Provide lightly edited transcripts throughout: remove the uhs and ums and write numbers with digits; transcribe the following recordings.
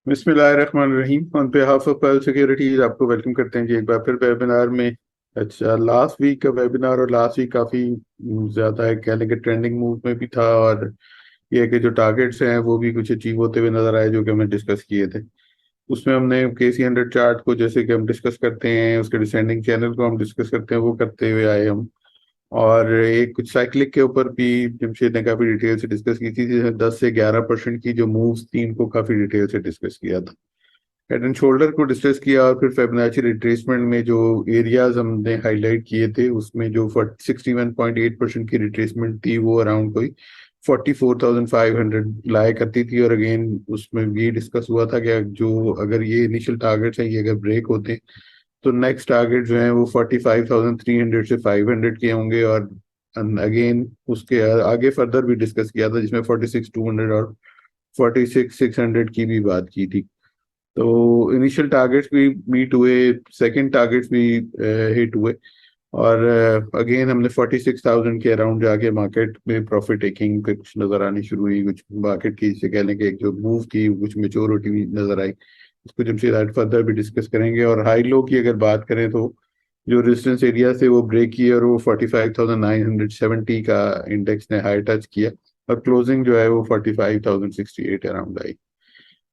बिस्मिल्लाहिर्रहमानिर्रहीम। On behalf of pearl securities आपको welcome करते हैं जी एक बार फिर वेबिनार में। अच्छा, लास्ट वीक का वेबिनार और लास्ट वीक काफ़ी ज़्यादा है, कह लें कि ट्रेंडिंग मूव में भी था। और ये है कि जो टारगेट्स हैं वो भी कुछ अचीव होते हुए नजर आए जो कि हमने डिस्कस किए थे। उसमें हमने KC100 चार्ट को, जैसे कि हम डिस्कस करते हैं, उसके डिसेंडिंग चैनल को हम डिस्कस करते हैं, वो करते हुए आए हम। और एक कुछ साइक्लिक के ऊपर भी जमशेद ने काफ़ी डिटेल से डिस्कस की थी, जिसमें 10 से 11% की जो मूव्स थी इनको काफ़ी डिटेल से डिस्कस किया था। हेड एंड शोल्डर को डिस्कस किया और फिर फिबोनाची रिट्रेसमेंट में जो एरियाज हमने हाईलाइट किए थे उसमें जो 61.8% की रिट्रेसमेंट थी वो अराउंड कोई 44,500 लाया करती थी। और अगेन उसमें ये डिस्कस हुआ था कि जो अगर ये इनिशियल टारगेट्स हैं ये अगर ब्रेक होते हैं तो नेक्स्ट टारगेट जो है वो 45,300 से 500 के होंगे। और अगेन उसके आगे फर्दर भी डिस्कस किया था जिसमें 46,200 और 46,600 की भी बात की थी। तो इनिशियल टारगेट्स भी मीट हुए, सेकंड टारगेट्स भी हिट हुए। और अगेन हमने 46,000 के अराउंड जाके मार्केट में प्रॉफिट टेकिंग कुछ नजर आनी शुरू हुई। कुछ मार्केट की जिसे कहने के एक जो मूव थी कुछ मेच्योरिटी भी नजर आई। इसको जमशेद फर्दर भी डिस्कस करेंगे। और हाई लो की अगर बात करें तो जो रेजिस्टेंस एरिया थे वो ब्रेक किए और वो 45,970 का इंडेक्स ने हाई टच किया। और क्लोजिंग जो है वो 45,068 अराउंड आई।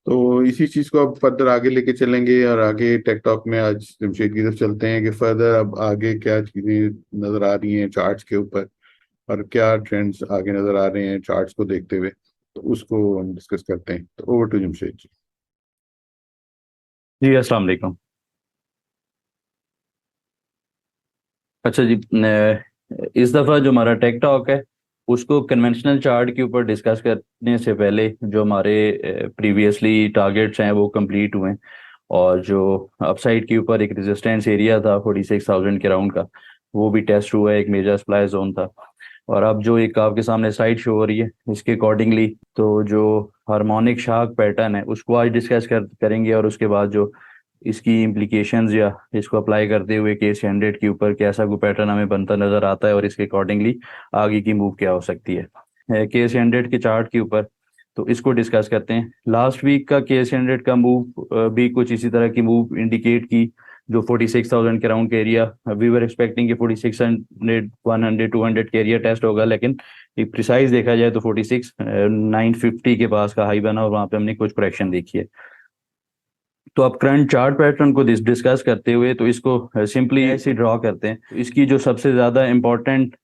तो इसी चीज को अब फर्दर आगे लेके चलेंगे और आगे टेक टॉक में आज जमशेद की तरफ चलते हैं कि फर्दर अब आगे क्या चीजें नजर आ रही हैं चार्ट्स के ऊपर और क्या ट्रेंड्स आगे नजर आ रहे हैं चार्ट्स को देखते हुए। तो उसको हम डिस्कस करते हैं। तो ओवर टू जमशेद जी। जी अस्सलाम वालेकुम। अच्छा जी, इस दफ़ा जो हमारा टेक टॉक है उसको कन्वेंशनल चार्ट के ऊपर डिस्कस करने से पहले जो हमारे प्रीवियसली टारगेट्स हैं वो कंप्लीट हुए हैं। और जो अपसाइड के ऊपर एक रेजिस्टेंस एरिया था 46,000 के राउंड का, वो भी टेस्ट हुआ है, एक मेजर सप्लाई जोन था। और अब जो एक आपके सामने साइड शो हो रही है इसके अकॉर्डिंगली तो जो हार्मोनिक शार्क पैटर्न है उसको आज डिस्कस करेंगे। और उसके बाद जो इसकी इम्प्लीकेशंस या इसको अप्लाई करते हुए KC100 के ऊपर कैसा कोई पैटर्न हमें बनता नजर आता है और इसके अकॉर्डिंगली आगे की मूव क्या हो सकती है KC100 के चार्ट के ऊपर। तो इसको डिस्कस करते हैं। लास्ट वीक का KC100 का मूव भी कुछ इसी तरह की मूव इंडिकेट की, जो 46,000 के राउंड के एरिया, वी वर एक्सपेक्टिंग कि 4600 100 200 के एरिया टेस्ट होगा, लेकिन एक प्रिसाइज देखा जाए तो 46,950 के पास का हाई बना और वहां पे हमने कुछ करेक्शन देखी है। तो अब करंट चार्ट पैटर्न को डिस्कस करते हुए तो इसको सिंपली ऐसे ड्रॉ करते हैं। तो इसकी जो सबसे ज़्यादा इम्पोर्टेंट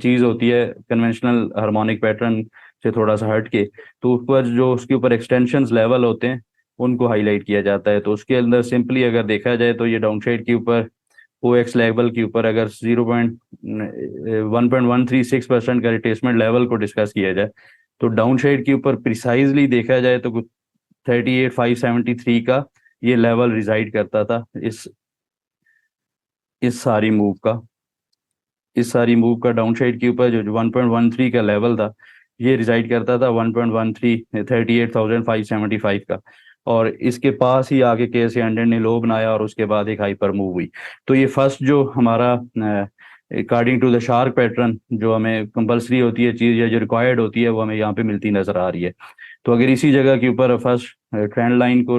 चीज़ होती है कन्वेंशनल हार्मोनिक पैटर्न से थोड़ा सा हट के, तो ऊपर जो उसके ऊपर एक्सटेंशंस लेवल होते हैं उनको हाईलाइट किया जाता है। तो उसके अंदर सिंपली अगर देखा जाए तो ये डाउन साइड के ऊपर OX लेवल के ऊपर अगर 1.136% का रिट्रेसमेंट लेवल को डिस्कस किया जाए, तो डाउन साइड के ऊपर प्रिसाइजली देखा जाए तो 38,573 का ये लेवल रिजाइड करता था। इस सारी मूव का इस सारी मूव का डाउन साइड के ऊपर जो 1.13 का लेवल था ये रिजाइड करता था 1.13 38,575 का। और इसके पास ही आके KC100 ने लो बनाया और उसके बाद एक हाइपर मूव हुई। तो ये फर्स्ट जो हमारा according to the shark pattern जो हमें कंपलसरी होती है चीज़ या जो रिक्वायर्ड होती है वो हमें यहाँ पे मिलती नजर आ रही है। तो अगर इसी जगह के ऊपर फर्स्ट ट्रेंड लाइन को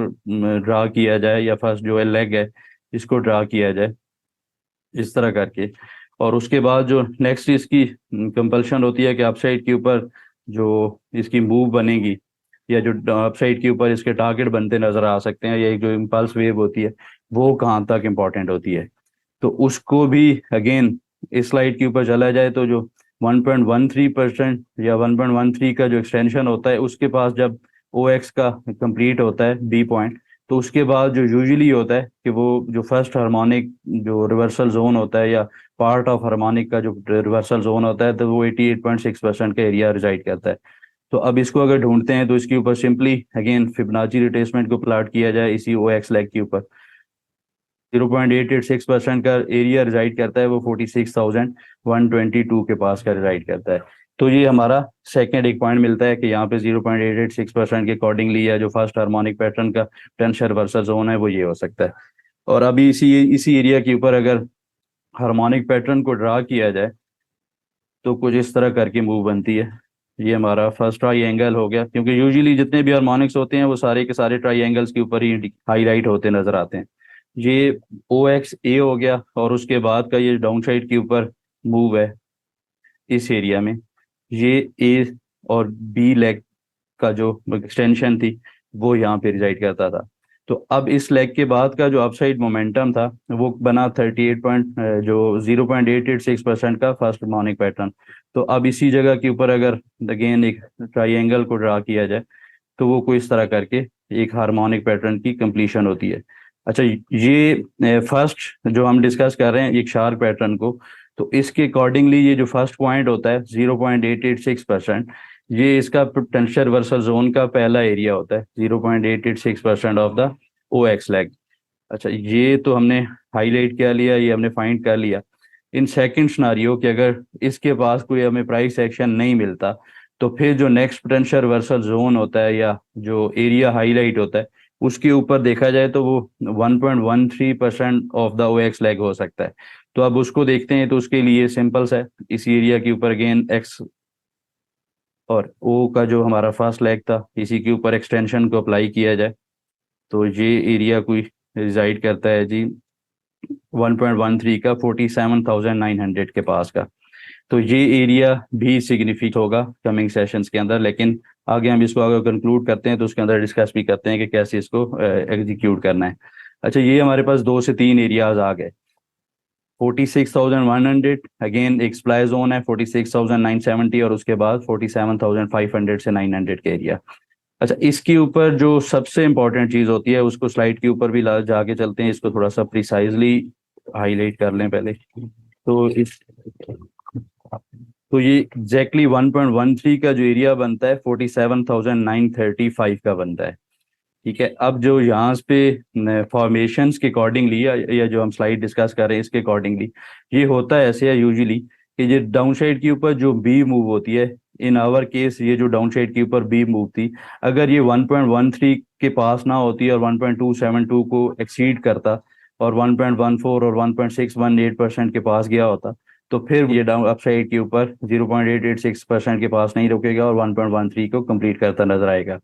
ड्रा किया जाए या फर्स्ट जो है लेग है इसको ड्रा किया जाए इस तरह करके, और उसके बाद जो नेक्स्ट इसकी कंपल्शन होती है कि अपसाइड के ऊपर जो इसकी मूव बनेगी या जो अपसाइड के ऊपर इसके टारगेट बनते नजर आ सकते हैं या एक जो इम्पल्स वेव होती है वो कहाँ तक इम्पोर्टेंट होती है। तो उसको भी अगेन इस स्लाइड के यूपर चला जाए तो जो 1.13% या 1.13 का जो एक्सटेंशन होता है उसके पास जब OX का कंप्लीट होता है बी पॉइंट, तो उसके बाद जो यूजुअली होता है कि वो जो फर्स्ट हार्मोनिक जो रिवर्सल जोन होता है या पार्ट ऑफ हार्मोनिक का जो रिवर्सल जोन होता है तो वो 88.6% का एरिया रिजाइड करता है। तो अब इसको अगर ढूंढते हैं तो इसके ऊपर सिंपली अगेन फिबोनाची रिट्रेसमेंट को प्लाट किया जाए इसी OX लेग के ऊपर। 0.886% का एरिया रिजाइड करता है, वो 46,122 के पास का रिजाइड करता है। तो ये हमारा सेकेंड एक पॉइंट मिलता है कि यहाँ पे 0.886% के अकॉर्डिंगली या जो फर्स्ट हार्मोनिक पैटर्न का टेंशन रिवर्सल जोन है वो ये हो सकता है। और अभी इसी इसी एरिया के ऊपर अगर हार्मोनिक पैटर्न को ड्रा किया जाए तो कुछ इस तरह करके मूव बनती है। ये हमारा फर्स्ट ट्राई हो गया, क्योंकि यूजुअली जितने भी हार्मोनिक्स होते हैं वो सारे के सारे ट्राई के ऊपर ही हाईलाइट होते नजर आते हैं। ये ओ एक्स ए हो गया, और उसके बाद का ये डाउन साइड के ऊपर मूव है इस एरिया में। ये ए और बी लेग का जो एक्सटेंशन थी वो यहाँ पे रिजाइड करता था। तो अब इस लेग के बाद का जो अपसाइड मोमेंटम था वो बना 38 पॉइंट जो 0.886% का फर्स्ट हार्मोनिक पैटर्न। तो अब इसी जगह के ऊपर अगर अगेन एक ट्राइंगल को ड्रा किया जाए तो वो कोई इस तरह करके एक हार्मोनिक पैटर्न की कंप्लीशन होती है। अच्छा, ये फर्स्ट जो हम डिस्कस कर रहे हैं एक शार्प पैटर्न को, तो इसके अकॉर्डिंगली ये जो फर्स्ट पॉइंट होता है 0.886%, ये इसका टेंसर वर्सल जोन का पहला एरिया होता है, 0.886% of the O X leg. अच्छा, ये तो हमने हाईलाइट कर लिया, ये हमने फाइंड कर लिया। इन सेकंड सिनारियो कि अगर इसके पास कोई हमें प्राइस एक्शन नहीं मिलता, तो फिर जो नेक्स्ट पोटेंशियल रिवर्सल जोन होता है या जो एरिया हाईलाइट होता है उसके ऊपर देखा जाए तो वो 1.13% of the O X leg हो सकता है। तो अब उसको देखते हैं, तो उसके लिए सिंपल है, इस एरिया के ऊपर अगेन एक्स और ओ का जो हमारा फर्स्ट लेग था इसी के ऊपर एक्सटेंशन को अप्लाई किया जाए, तो ये एरिया कोई रिजाइड करता है जी 1.13 का 47,900 के पास का। तो ये एरिया भी सिग्निफिक होगा कमिंग सेशंस के अंदर, लेकिन आगे हम इसको अगर कंक्लूड करते हैं तो उसके अंदर डिस्कस भी करते हैं कि कैसे इसको एग्जीक्यूट करना है। अच्छा, ये हमारे पास 2 से 3 एरियाज आ गए। 46,100 अगेन एक सप्लाई जोन है, 46,970, और उसके बाद 47,500 से 900 के एरिया। अच्छा, इसके ऊपर जो सबसे इंपॉर्टेंट चीज होती है उसको स्लाइड के ऊपर भी जाके चलते हैं, इसको थोड़ा सा प्रिसाइजली हाईलाइट कर लें पहले। तो इस तो ये एग्जैक्टली 1.13 का जो एरिया बनता है 47,935 का बनता है। ठीक है, अब जो यहाँ पे फॉर्मेशंस के अकॉर्डिंगली या जो हम स्लाइड डिस्कस कर रहे हैं इसके अकॉर्डिंगली ये होता है ऐसे है यूजुअली कि ये डाउन साइड के ऊपर जो बी मूव होती है, इन आवर केस ये जो डाउन साइड के ऊपर बी मूव थी, अगर ये 1.13 के पास ना होती और 1.272 को एक्सीड करता और 1.14 और 1.618% के पास गया होता, तो फिर ये डाउन अपसाइड के ऊपर 0.886% के पास नहीं रुकेगा और 1.13 को कंप्लीट करता नजर आएगा।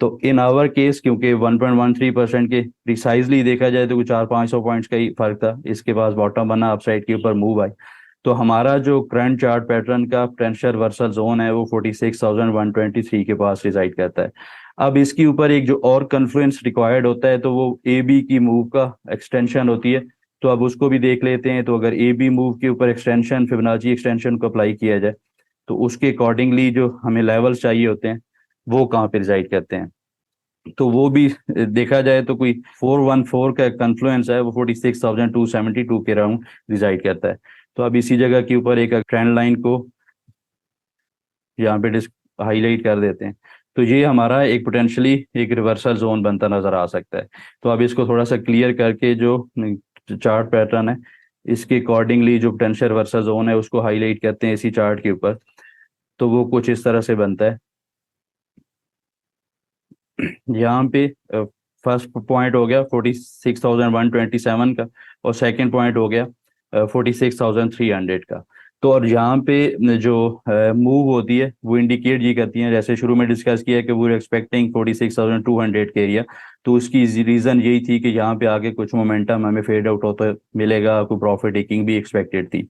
तो इन आवर केस क्योंकि 1.13% के प्रिसाइजली देखा जाए तो कुछ 400-500 पॉइंट्स का ही फर्क था, इसके पास बॉटम बना अपसाइड के ऊपर मूव आई, तो हमारा जो करंट चार्ट पैटर्न का पोटेंशियल रिवर्सल जोन है वो 46,123 के पास रिजाइड करता है। अब इसके ऊपर एक जो और कन्फ्लुएंस रिक्वायर्ड होता है तो वो ए बी की मूव का एक्सटेंशन होती है। तो अब उसको भी देख लेते हैं। तो अगर ए बी मूव के ऊपर एक्सटेंशन फिबोनाची एक्सटेंशन को अप्लाई किया जाए तो उसके अकॉर्डिंगली जो हमें लेवल्स चाहिए होते हैं वो कहाँ पे रिजाइड करते हैं, तो वो भी देखा जाए तो कोई 414 का कन्फ्लुएंस है वो 46,272 के अराउंड रिजाइड करता है। तो अब इसी जगह के ऊपर एक ट्रेंड लाइन को यहाँ पे हाईलाइट कर देते हैं, तो ये हमारा एक पोटेंशियली एक रिवर्सल जोन बनता नजर आ सकता है। तो अब इसको थोड़ा सा क्लियर करके जो चार्ट पैटर्न है इसके अकॉर्डिंगली जो पोटेंशियल रिवर्सल जोन है उसको हाईलाइट करते हैं इसी चार्ट के ऊपर। तो वो कुछ इस तरह से बनता है। यहाँ पे फर्स्ट पॉइंट हो गया 46,127 का, और सेकंड पॉइंट हो गया 46,300 का। तो और यहाँ पे जो मूव होती है वो इंडिकेट ये करती है, जैसे शुरू में डिस्कस किया कि वो एक्सपेक्टिंग 46,200 के एरिया, तो उसकी रीज़न यही थी कि यहाँ पे आगे कुछ मोमेंटम हमें फेड आउट होता मिलेगा, कोई प्रॉफिट टेकिंग भी एक्सपेक्टेड थी।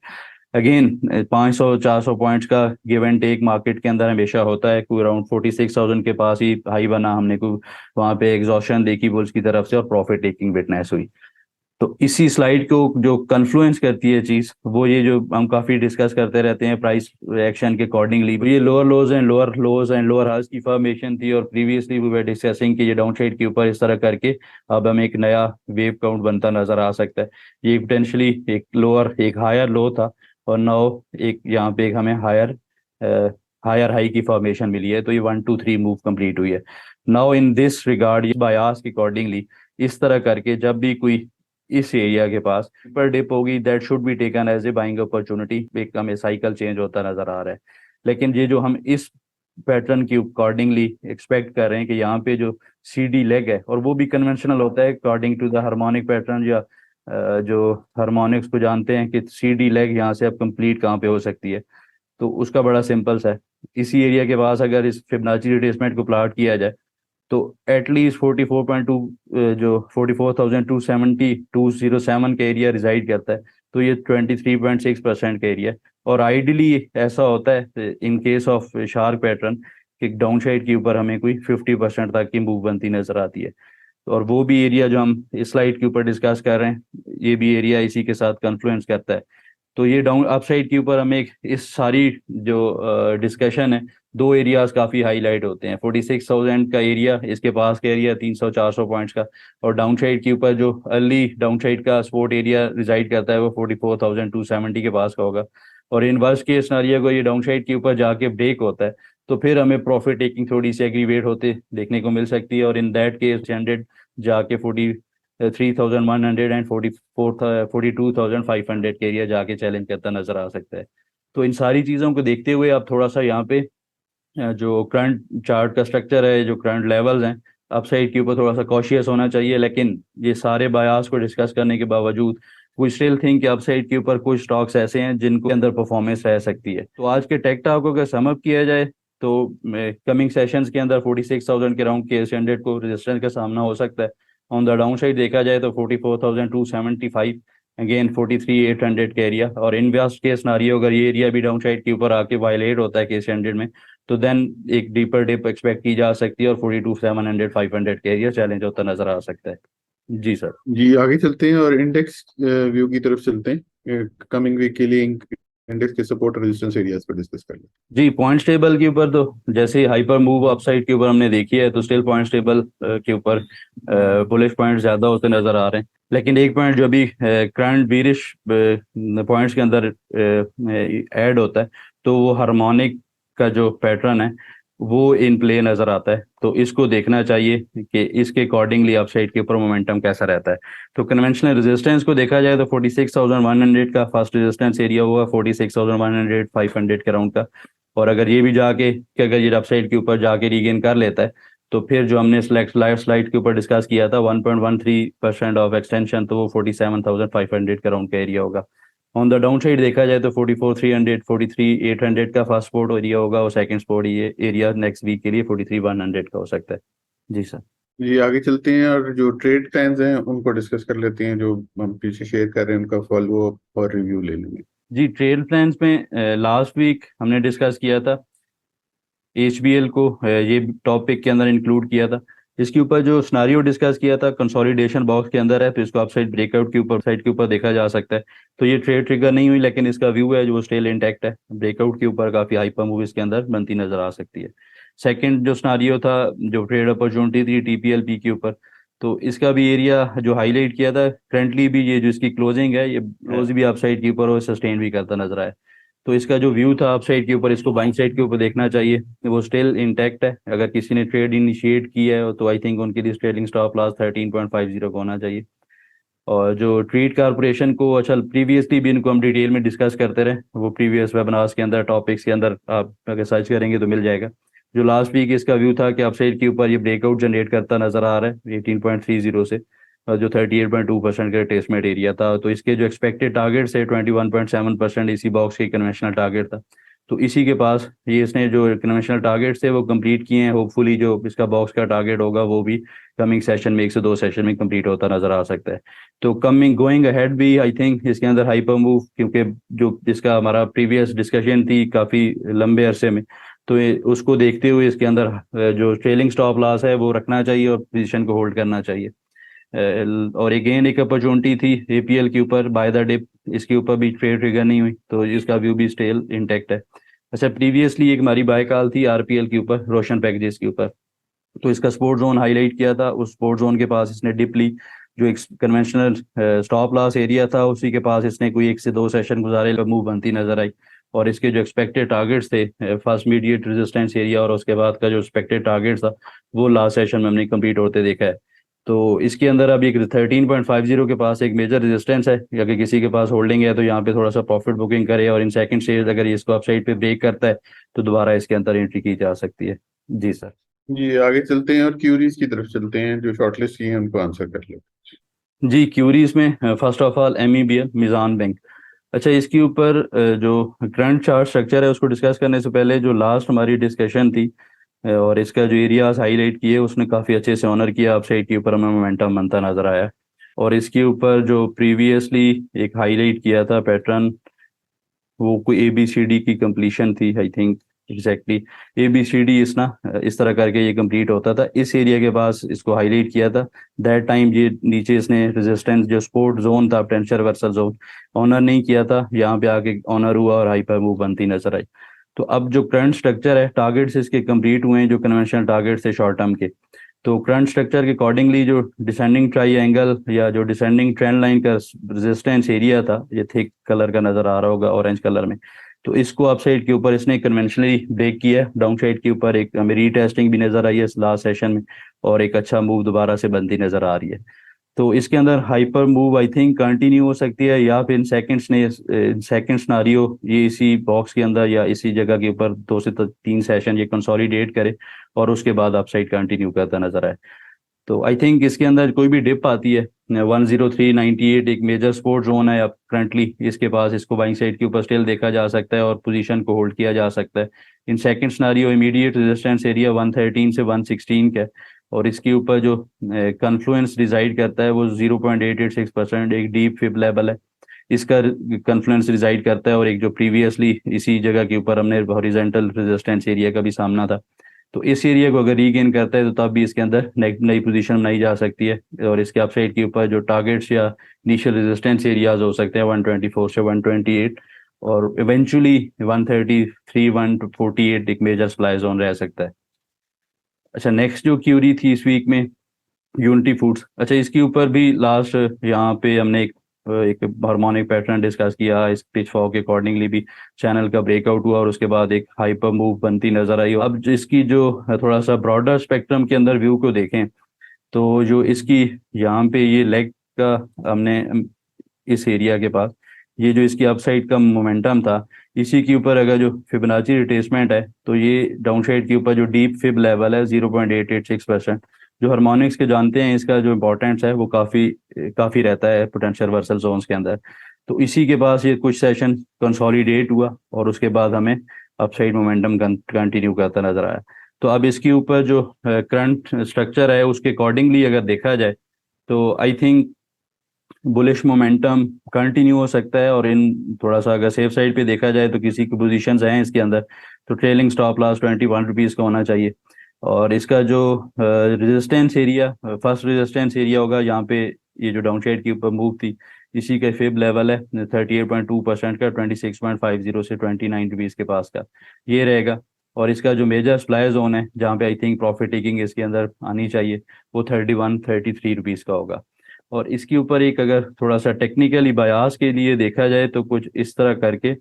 अगेन 500-400 पॉइंट्स का गिव एंड टेक मार्केट के अंदर हमेशा होता है, कोई अराउंड 46,000 के पास ही हाई बना, हमने को वहाँ पे एग्जॉशन देखी बुल्स की तरफ से और प्रॉफिट टेकिंग विटनेस हुई। तो इसी स्लाइड को जो कन्फ्लुएंस करती है चीज वो ये जो हम काफी डिस्कस करते रहते हैं प्राइस एक्शन के अकॉर्डिंगली, ये lower lows and lower highs की फॉर्मेशन थी, और प्रीवियसली वी वर डिस्कसिंग कि ये डाउन साइड के ऊपर इस तरह करके अब हमें एक नया वेव काउंट बनता नजर आ सकता है। ये पोटेंशली एक लोअर एक हायर लो था, और नाउ एक यहाँ पे एक हमें हायर हाई की फॉर्मेशन मिली है, तो ये 1 2 3 मूव कंप्लीट हुई है। नाउ इन दिस रिगार्ड ये बायास के अकॉर्डिंगली इस तरह करके जब भी कोई इस एरिया के पास पर डिप होगी that should be taken as a buying opportunity, एक हमें साइकिल चेंज होता नजर आ रहा है। लेकिन ये जो हम इस पैटर्न की अकॉर्डिंगली एक्सपेक्ट कर रहे हैं कि यहाँ पे जो सी डी लेग है, और वो भी कन्वेंशनल होता है according to the harmonic pattern, या जो हार्मोनिक्स को जानते हैं कि सी डी लेग यहाँ से अब कंप्लीट कहाँ पे हो सकती है, तो उसका बड़ा सिंपल सा है। इसी एरिया के पास अगर इस फिबोनाची रिट्रेसमेंट को प्लाट किया जाए तो एटलीस्ट 44.2 जो 44,270 का एरिया रिजाइड करता है, तो ये 23.6% का एरिया है। और आइडियली ऐसा होता है in case of sharp pattern कि डाउन साइड के ऊपर हमें कोई 50% तक की मूव बनती नजर आती है। और वो भी एरिया जो हम इस स्लाइड के ऊपर डिस्कस कर रहे हैं, ये भी एरिया इसी के साथ कन्फ्लुएंस करता है। तो ये डाउन अपसाइड के ऊपर हमें इस सारी जो डिस्कशन है, दो एरियाज काफी हाईलाइट होते हैं। 46,000 का एरिया, इसके पास का एरिया 300-400 पॉइंट्स का, और डाउन साइड के ऊपर जो अर्ली डाउन साइड का सपोर्ट एरिया रिजाइड करता है वो 44,270 के पास का होगा। और इन वर्स्ट केस सिनेरियो को ये डाउन साइड के ऊपर जाके ब्रेक होता है तो फिर हमें प्रॉफिट टेकिंग थोड़ी सी एग्रीवेट होते देखने को मिल सकती है, और इन दैट केस 100 जाके 43,100 एंड 42,500 के एरिया जाके चैलेंज करता नजर आ सकता है। तो इन सारी चीज़ों को देखते हुए आप थोड़ा सा यहाँ पे जो करंट चार्ट का स्ट्रक्चर है, जो करंट लेवल्स हैं, अपसाइड के ऊपर थोड़ा सा कॉशियस होना चाहिए। लेकिन ये सारे बायास को डिस्कस करने के बावजूद वी स्टिल थिंक कि अपसाइड के ऊपर कुछ स्टॉक्स ऐसे हैं जिनको अंदर परफॉर्मेंस रह सकती है। तो आज के टेक टॉक को अगर सम अप किया जाए तो कमिंग सेशंस के अंदर 46,000 के राउंड के 100 को रेजिस्टेंस का सामना हो सकता है। ऑन द डाउन साइड देखा जाए तो 44,275, अगेन 43,800 का एरिया। और इन वर्स्ट केस सिनेरियो अगर ये एरिया भी डाउन साइड के ऊपर आके वायलेट होता है केस 100 में, तो देन एक डीपर डिप एक्सपेक्ट की जा सकती है और 42,700 500 का एरिया चैलेंज होता नजर आ सकता है। जी सर। जी आगे चलते हैं और इंडेक्स व्यू की तरफ चलते हैं। कमिंग वीक के लिए इंडेक्स के सपोर्ट और रेजिस्टेंस एरियाज पर डिस्कस कर लेते जी, पॉइंट टेबल के ऊपर तो जैसे हाइपर मूव अपसाइड के ऊपर हमने देखी है, तो स्टिल पॉइंट टेबल के ऊपर बुलिश पॉइंट ज्यादा होते नजर आ रहे हैं। लेकिन एक पॉइंट जो अभी करंट बीरिश पॉइंट्स के अंदर ऐड होता है, तो वो हार्मोनिक का जो पैटर्न है वो इन प्ले नजर आता है। तो इसको देखना चाहिए कि इसके अकॉर्डिंगली अपसाइड के ऊपर मोमेंटम कैसा रहता है। तो कन्वेंशनल रेजिस्टेंस को देखा जाए तो 46,100 का फर्स्ट रेजिस्टेंस एरिया होगा, 46,100 500 के राउंड का। और अगर ये भी जाके कि अगर ये अपसाइड के ऊपर जाके रीगेन कर लेता है, तो फिर जो हमने स्लाइड के ऊपर डिस्कस किया था 1.13% ऑफ एक्सटेंशन, तो वो 47,500 के राउंड का एरिया होगा। ऑन द डाउन साइड देखा जाए तो 44,300 43,800 का फर्स्ट सपोर्ट एरिया होगा, और सेकंड सपोर्ट ये एरिया नेक्स्ट वीक के लिए 43,100 का हो सकता है। जी सर। हैं। जी आगे चलते हैं और जो ट्रेड प्लान्स हैं उनको डिस्कस कर लेते हैं, जो हम पीछे शेयर कर रहे हैं उनका फॉलो अप और रिव्यू ले लेंगे। जी, ट्रेड प्लान्स में लास्ट वीक हमने डिस्कस किया था, एचबीएल को ये टॉपिक के अंदर इंक्लूड किया था। इसके ऊपर जो सिनारियो डिस्कस किया था कंसोलिडेशन बॉक्स के अंदर है, तो इसको अपसाइड ब्रेकआउट के ऊपर साइड के ऊपर देखा जा सकता है। तो ये ट्रेड ट्रिगर नहीं हुई, लेकिन इसका व्यू है जो स्टिल इंटैक्ट है। ब्रेकआउट के ऊपर काफी हाइपर मूव इसके अंदर बनती नजर आ सकती है। सेकंड जो सिनारियो था, जो ट्रेड अपॉर्चुनिटी थी टीपीएलपी के ऊपर, तो इसका भी एरिया जो हाईलाइट किया था, करंटली भी ये जो इसकी क्लोजिंग है, ये क्लोज भी अपसाइड के ऊपर और सस्टेन भी करता नजर आया। तो इसका जो व्यू था अपसाइड के ऊपर, इसको बाइंग साइड के ऊपर देखना चाहिए, वो स्टिल इंटैक्ट है। अगर किसी ने ट्रेड इनिशिएट किया है तो आई थिंक उनके लिए ट्रेडिंग स्टॉप लॉस 13.50 का होना चाहिए। और जो ट्रीट कारपोरेशन को, अच्छा प्रीवियसली भी इनको हम डिटेल में डिस्कस करते रहे, वो प्रीवियस वेबिनार्स के अंदर टॉपिक्स के अंदर आप अगर सर्च करेंगे तो मिल जाएगा। जो लास्ट वीक इसका व्यू था कि अपसाइड के ऊपर ये ब्रेकआउट जनरेट करता नजर आ रहा है 18.30 से, और जो 38.2% का टेस्टमेट एरिया था। तो इसके जो एक्सपेक्टेड टारगेट है 21.7% इसी बॉक्स के कन्वेंशनल टारगेट था। तो इसी के पास ये इसने जो कन्वेंशनल टारगेट्स थे वो कंप्लीट किए हैं। होपफुली जो इसका बॉक्स का टारगेट होगा वो भी कमिंग सेशन में 1 से 2 सेशन में कंप्लीट होता नजर आ सकता है। तो कमिंग गोइंग अहेड भी आई थिंक इसके अंदर हाइपर मूव, क्योंकि जो इसका हमारा प्रीवियस डिस्कशन थी काफ़ी लंबे अरसे में, तो उसको देखते हुए इसके अंदर जो ट्रेलिंग स्टॉप लॉस है वो रखना चाहिए और पोजीशन को होल्ड करना चाहिए। और अगेन एक अपॉर्चुनिटी थी एपीएल के ऊपर बाय द डिप, इसके ऊपर भी ट्रेड ट्रिगर नहीं हुई, तो इसका व्यू भी स्टिल इंटैक्ट है। अच्छा, प्रीवियसली एक हमारी बाय कॉल थी आरपीएल के ऊपर, रोशन पैकेजेस के ऊपर, तो इसका स्पोर्ट जोन हाईलाइट किया था। उस स्पोर्ट जोन के पास इसने डिप ली, जो एक कन्वेंशनल स्टॉप लॉस एरिया था उसी के पास इसने कोई 1 से 2 सेशन गुजारे, मूव बनती नजर आई। और इसके जो एक्सपेक्टेड टारगेट्स थे, फर्स्ट मीडिएट रेजिस्टेंस एरिया और उसके बाद का जो एक्सपेक्टेड टारगेट था, वो लास्ट सेशन में हमने कंप्लीट होते देखा है। तो इसके अंदर अभी 13.50 के पास एक मेजर रेजिस्टेंस है। अगर किसी के पास होल्डिंग है तो यहाँ पे थोड़ा सा प्रॉफिट बुकिंग करे, और इन सेकंड स्टेज अगर ये इसको अपसाइड पे ब्रेक करता है तो दोबारा इसके अंदर एंट्री की जा सकती है। जी सर। जी आगे चलते हैं और क्यूरीज की तरफ चलते हैं, जो शॉर्टलिस्ट की हैं उनको आंसर कर लेते जी, क्यूरीज में first of all एमईबीएल, Mizan bank. अच्छा, इसके ऊपर जो करंट चार्ट स्ट्रक्चर है उसको डिस्कस करने से पहले जो लास्ट हमारी डिस्कशन थी और इसका जो एरियाज हाईलाइट किए उसने काफ़ी अच्छे से ऑनर किया, अपसाइड के ऊपर हमें मोमेंटम बनता नजर आया। और इसके ऊपर जो प्रीवियसली एक हाईलाइट किया था पैटर्न, वो कोई ABCD की कंप्लीशन थी आई थिंक, एग्जैक्टली ABCD इस तरह करके ये कंप्लीट होता था, इस एरिया के पास इसको हाईलाइट किया था। दैट टाइम ये नीचे इसने रेजिस्टेंस जो सपोर्ट जोन था, पोटेंशियल रिवर्सल जोन, ऑनर नहीं किया था, यहाँ पे आके ऑनर हुआ और हाइपर मूव बनती नजर आई। तो अब जो करंट स्ट्रक्चर है, टारगेट्स इसके कंप्लीट हुए हैं जो कन्वेंशनल टारगेट्स थे शॉर्ट टर्म के। तो करंट स्ट्रक्चर के अकॉर्डिंगली जो डिसेंडिंग ट्राइएंगल या जो डिसेंडिंग ट्रेंड लाइन का रेजिस्टेंस एरिया था, ये थिक कलर का नजर आ रहा होगा ऑरेंज कलर में, तो इसको अपसाइड के ऊपर इसने कन्वेंशनली ब्रेक किया है। डाउन साइड के ऊपर एक हमें रीटेस्टिंग भी नजर आई है लास्ट सेशन में, और एक अच्छा मूव दोबारा से बनती नजर आ रही है। तो इसके अंदर hyper move I think continue हो सकती है, या फिर इन सेकंड सिनारियो ये इसी बॉक्स के अंदर या इसी जगह के ऊपर 2 से 3 सेशन ये कंसोलिडेट करे और उसके बाद अपसाइड कंटिन्यू करता नजर आए। तो आई थिंक इसके अंदर कोई भी डिप आती है 10398 एक मेजर सपोर्ट जोन है अब करंटली इसके पास, इसको बाइंग साइड के ऊपर स्टिल देखा जा सकता है और पोजीशन को होल्ड किया जा सकता है। In second scenario immediate resistance area 113 से 116 का है, और इसके ऊपर जो कन्फ्लुएंस रिजाइड करता है वो 0.886%, एक डीप फिब लेवल है इसका कन्फ्लुएंस रिजाइड करता है, और एक जो प्रीवियसली इसी जगह के ऊपर हमने हॉरिजॉन्टल रेजिस्टेंस एरिया का भी सामना था। तो इस एरिया को अगर रीगेन करता है तो तब भी इसके अंदर नई पोजीशन बनाई जा सकती है, और इसके अपसाइड के ऊपर जो टारगेट्स या इनिशियल रेजिस्टेंस एरियाज हो सकते हैं 124 से 128, और इवेंचुअली 133 148 एक मेजर सप्लाई जोन रह सकता है। अच्छा, नेक्स्ट जो क्यूरी थी इस वीक में यूनिटी फूड्स। अच्छा, इसके ऊपर भी लास्ट यहाँ पे हमने एक हार्मोनिक पैटर्न डिस्कस किया, इस पिच फॉग के अकॉर्डिंगली भी चैनल का ब्रेकआउट हुआ और उसके बाद एक हाइपर मूव बनती नजर आई। अब इसकी जो थोड़ा सा ब्रॉडर स्पेक्ट्रम के अंदर व्यू को देखें तो जो इसकी यहाँ पे ये लेग का हमने इस एरिया के पास ये जो इसकी अपसाइड का मोमेंटम था, इसी के ऊपर अगर जो फिबोनाची रिट्रेसमेंट है तो ये डाउन साइड के ऊपर जो डीप फिब लेवल है 0.886%, जो हार्मोनिक्स के जानते हैं इसका जो इम्पोर्टेंस है वो काफ़ी काफ़ी रहता है पोटेंशियल रिवर्सल जोन्स के अंदर। तो इसी के पास ये कुछ सेशन कंसोलिडेट हुआ और उसके बाद हमें अपसाइड मोमेंटम कंटिन्यू करता नजर आया। तो अब इसके ऊपर जो करंट स्ट्रक्चर है उसके अकॉर्डिंगली अगर देखा जाए तो I think bullish momentum continue हो सकता है, और इन थोड़ा सा अगर सेफ साइड पे देखा जाए तो किसी की पोजीशंस हैं इसके अंदर तो ट्रेलिंग स्टॉप लॉस 21 रुपीज़ का होना चाहिए। और इसका जो resistance area, first resistance area होगा यहाँ पे, ये जो डाउन साइड की ऊपर मूव थी इसी का फेब लेवल है 38.2% का 26.50 से 29 रुपीज़ के पास का ये रहेगा। और इसका जो मेजर सप्लाई जोन है जहाँ पे आई थिंक प्रॉफिट टेकिंग इसके अंदर आनी चाहिए वो 33 रुपीज़ का होगा। और इसके ऊपर एक अगर थोड़ा सा टेक्निकली बयास के लिए देखा जाए तो कुछ इस तरह करके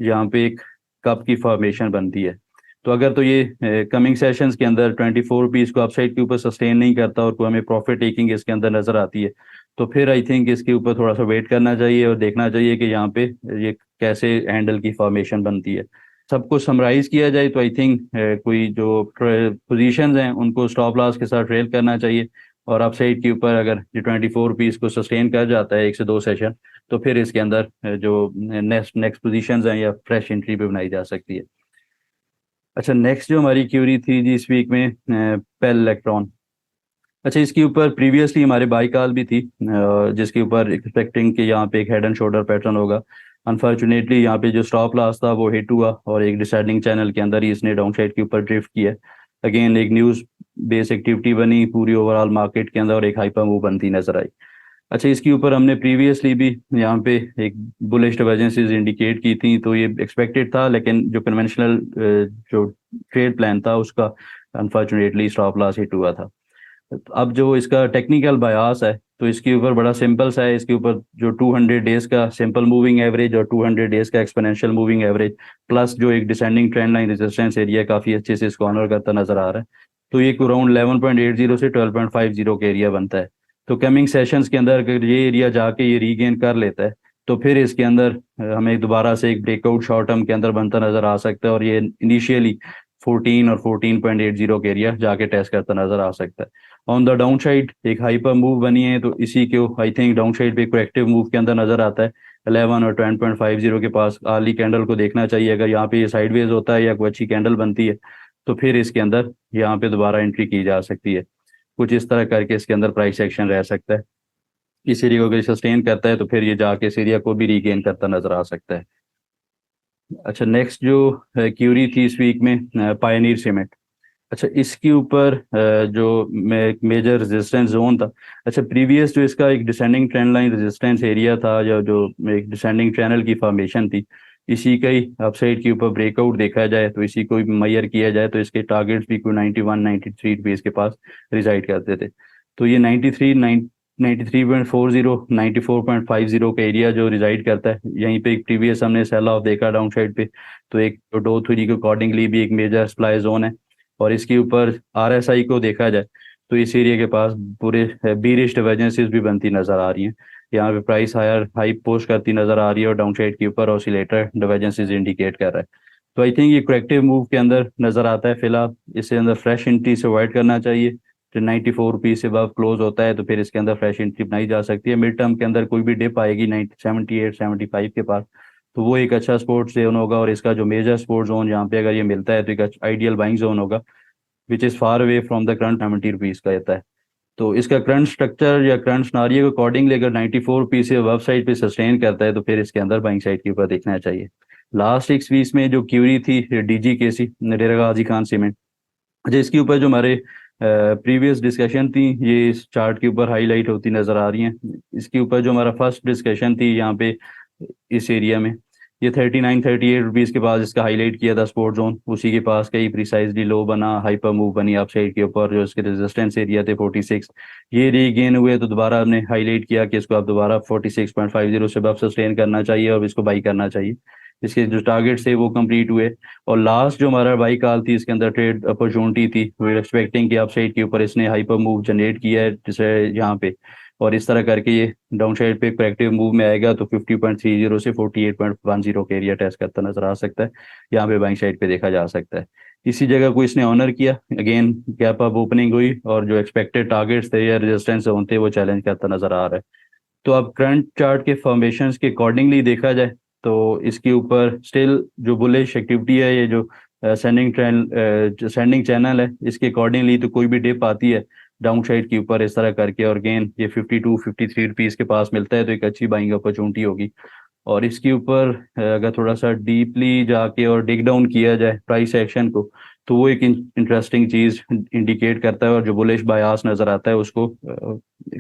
यहाँ पे एक कप की फॉर्मेशन बनती है। तो अगर तो ये कमिंग सेशंस के अंदर 24 रुपीज़ को अपसाइड के ऊपर सस्टेन नहीं करता और कोई हमें प्रॉफिट टेकिंग इसके अंदर नजर आती है तो फिर आई थिंक इसके ऊपर थोड़ा सा वेट करना चाहिए और देखना चाहिए कि यहाँ पे ये कैसे हैंडल की फॉर्मेशन बनती है। सब कुछ समराइज किया जाए तो आई थिंक कोई जो पोजीशंस हैं उनको स्टॉप लॉस के साथ ट्रेल करना चाहिए, और अपसाइड के ऊपर अगर ये 24 रुपीज़ को सस्टेन कर जाता है 1 से 2 सेशन तो फिर इसके अंदर जो नेक्स्ट पोजीशंस हैं या फ्रेश एंट्री भी बनाई जा सकती है। अच्छा, नेक्स्ट जो हमारी क्यूरी थी जी इस वीक में पेल इलेक्ट्रॉन। अच्छा, इसके ऊपर प्रीवियसली हमारे बाई कॉल भी थी जिसके ऊपर एक्सपेक्टिंग कि यहाँ पे एक हेड एंड शोल्डर पैटर्न होगा। अनफॉर्चुनेटली यहाँ पे जो स्टॉप लॉस था वो हिट हुआ और एक डिसेंडिंग चैनल के अंदर ही इसने डाउन साइड के ऊपर ड्रिफ्ट किया। अगेन एक न्यूज़ बेस एक्टिविटी बनी पूरी ओवरऑल मार्केट के अंदर और एक हाइपर मूव बनती नजर आई। अच्छा, इसके ऊपर हमने प्रीवियसली भी यहाँ पे एक बुलिश डाइवर्जेंसेस इंडिकेट की थी तो ये एक्सपेक्टेड था, लेकिन जो कन्वेंशनल जो ट्रेड प्लान था उसका अनफॉर्चुनेटली स्टॉप लॉस हिट हुआ था। अब जो इसका टेक्निकल बयास है तो इसके ऊपर बड़ा सिंपल सा है, इसके ऊपर जो 200 डेज का सिंपल मूविंग एवरेज और 200 डेज का एक्सपोनेंशियल मूविंग एवरेज प्लस जो एक descending trend line resistance area काफ़ी अच्छे से इसको ऑनर करता नजर आ रहा है। तो ये अराउंड 11.80 से 12.50 का एरिया बनता है। तो कमिंग सेशंस के अंदर अगर ये एरिया जाके ये रीगेन कर लेता है तो फिर इसके अंदर हमें दोबारा से एक ब्रेकआउट शॉर्ट टर्म के अंदर बनता नजर आ सकता है, और ये इनिशियली 14 और 14.80 का एरिया जाके टेस्ट करता नजर आ सकता है। ऑन द डाउन साइड एक हाइपर मूव बनी है तो इसी को आई थिंक डाउन साइड पे करेक्टिव मूव के अंदर नजर आता है। 11 और 10.50 के पास आर्ली कैंडल को देखना चाहिए। अगर यहाँ पे ये साइडवेज होता है या कोई अच्छी कैंडल बनती है तो फिर इसके अंदर यहाँ पे दोबारा एंट्री की जा सकती है। कुछ इस तरह करके इसके अंदर प्राइस एक्शन रह सकता है। इस एरिया को अगर सस्टेन करता है तो फिर ये जाके इस एरिया को भी रीगेन करता नजर आ सकता है। अच्छा, नेक्स्ट जो क्यूरी थी इस वीक में, पायनीर सीमेंट। अच्छा, इसके ऊपर जो मेजर रेजिस्टेंस जोन था। अच्छा, प्रीवियस जो इसका एक descending trend line resistance area था, जो जो एक डिसेंडिंग चैनल की फॉर्मेशन थी, इसी का ही अपसाइड के ऊपर ब्रेकआउट देखा जाए तो इसी को मैयर किया जाए तो इसके टारगेट्स भी कोई 91-93 रुपीज़ के पास रिजाइड करते थे। तो ये 93.40 94.50 का एरिया जो रिजाइड करता है, यहीं पे एक प्रीवियस हमने सेल ऑफ देखा डाउन साइड पे, तो एक डो थ्री के अकॉर्डिंगली भी एक मेजर सप्लाई जोन है। और इसके ऊपर आरएसआई को देखा जाए तो इस एरिया के पास पूरे बीरिश डिवर्जेंसेस भी बनती नजर आ रही हैं। यहाँ पे प्राइस हाई पोस्ट करती नजर आ रही है और डाउन साइड के ऊपर ऑसिलेटर डिवर्जेंसेस इंडिकेट कर रहा है। तो आई थिंक ये करेक्टिव मूव के अंदर नजर आता है फिलहाल। इसके अंदर फ्रेश एंट्री से अवॉइड करना चाहिए। जो 94 रुपीज से अब क्लोज होता है तो फिर इसके अंदर फ्रेश एंट्री बनाई जा सकती है। मिड टर्म के अंदर कोई भी डिप आएगी 78-75 के पास तो वो एक अच्छा स्पोर्ट जोन होगा। और इसका जो मेजर स्पोर्ट जोन यहाँ पे अगर ये मिलता है तो एक आइडियल बाइंग जोन होगा, which is far away from the current 70 rupees का रहता है। तो इसका करंट स्ट्रक्चर या करंट सिनारियो के अकॉर्डिंगली अगर 94 रुपीज़ से वेब साइड पे सस्टेन करता है तो फिर इसके अंदर बाइंग साइड के ऊपर देखना चाहिए। लास्ट 6 वीक्स में जो क्यूरी थी डीजी के सी डेरा गाजी खान सीमेंट, अच्छा इसके ऊपर जो हमारे प्रीवियस डिस्कशन थी ये इस चार्ट के ऊपर हाईलाइट होती नज़र आ रही हैं। इसके ऊपर जो हमारा फर्स्ट डिस्कशन थी यहाँ पे इस एरिया में, ये 39-38 रुपीज़ के पास इसका हाईलाइट किया था स्पोर्ट जोन, उसी के पास कई प्रिसाइजली लो बना, हाइपर मूव बनी अप साइड के ऊपर। जो इसके रेजिस्टेंस एरिया थे 46, ये रीगेन हुए तो दोबारा हमने हाईलाइट किया कि इसको आप दोबारा 46.50 से अब सस्टेन करना चाहिए और इसको बाई करना चाहिए। इसके जो टारगेट थे वो कंप्लीट हुए। और लास्ट जो हमारा बाई कॉल थी इसके अंदर ट्रेड अपॉर्चुनिटी थी, वी एक्सपेक्टिंग कि अप साइड के ऊपर इसने हाइपर मूव जनरेट किया है जैसे यहाँ पे, और इस तरह करके ये डाउन साइड पे करेक्टिव मूव में आएगा तो 50.30 से 48.10 के एरिया टेस्ट करता नजर आ सकता है। यहाँ पे बाइंग साइड पे देखा जा सकता है। इसी जगह को इसने ऑनर किया, अगेन गैप अप ओपनिंग हुई और जो एक्सपेक्टेड टारगेट्स थे या रेजिस्टेंस जोन थे वो चैलेंज करता नजर आ रहा है। तो अब करंट चार्ट के फॉर्मेशन के अकॉर्डिंगली देखा जाए तो इसके ऊपर स्टिल जो बुलिश एक्टिविटी है, ये जो सेंडिंग चैनल है, इसके अकॉर्डिंगली तो कोई भी डिप आती है डाउन साइड के ऊपर इस तरह करके और गेन ये 52-53 रुपीज़ के पास मिलता है तो एक अच्छी बाइंग अपॉर्चुनिटी होगी। और इसके ऊपर अगर थोड़ा सा डीपली जाके और डिग डाउन किया जाए प्राइस एक्शन को तो वो एक इंटरेस्टिंग चीज़ इंडिकेट करता है और जो बुलिश बायास नज़र आता है उसको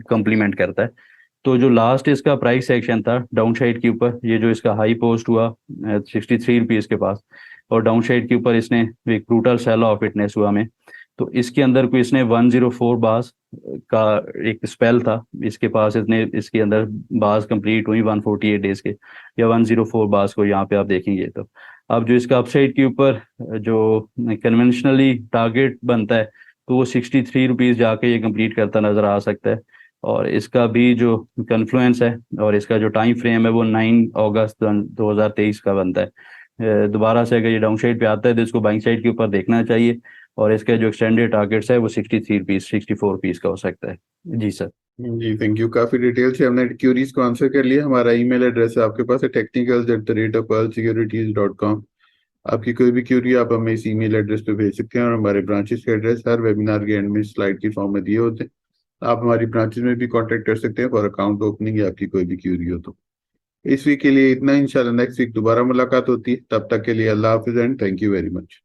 कंप्लीमेंट करता है। तो जो लास्ट इसका प्राइस सेक्शन था डाउन साइड के ऊपर, ये जो इसका हाई पोस्ट हुआ 63 रुपीज़ के पास और डाउन साइड के ऊपर इसने एक ब्रूटल सेल ऑफ विटनेस हुआ में, तो इसके अंदर को इसने 104 बार्स का एक स्पेल था इसके पास, इसने इसके अंदर बार्स कंप्लीट हुई 148 डेज के या 104 बार्स को यहाँ पे आप देखेंगे। तो अब जो इसका अपसाइड के ऊपर जो कन्वेंशनली टारगेट बनता है तो वो 63 रुपीज़ जाके ये कंप्लीट करता नजर आ सकता है। और इसका भी जो कन्फ्लुएंस है और इसका जो टाइम फ्रेम है वो 9 अगस्त 2023 का बनता है। दोबारा से अगर ये डाउन साइड पे आता है तो इसको बाइंग साइड के ऊपर देखना चाहिए और इसका जो एक्सटेंडेड टारगेट्स है वो 63 रुपीज़ 64 रुपीज़ का हो सकता है। जी सर। जी थैंक यू, काफी डिटेल से हमने क्यूरीज को आंसर कर लिया। हमारा ईमेल एड्रेस है आपके पास है technicals@pearlsecurities.com। आपकी कोई भी क्यूरी आप हमें इस ईमेल एड्रेस पे भेज सकते हैं और हमारे ब्रांचेस के एड्रेस हर वेबिनार के एंड में स्लाइड की फॉर्म में दिए होते हैं। आप हमारी ब्रांचेस में भी कांटेक्ट कर सकते हैं फॉर अकाउंट ओपनिंग या आपकी कोई भी क्यूरी हो तो। इस वीक के लिए इतना, इंशाल्लाह नेक्स्ट वीक दोबारा मुलाकात होती है। तब तक के लिए अल्लाह हाफिज and thank you very much.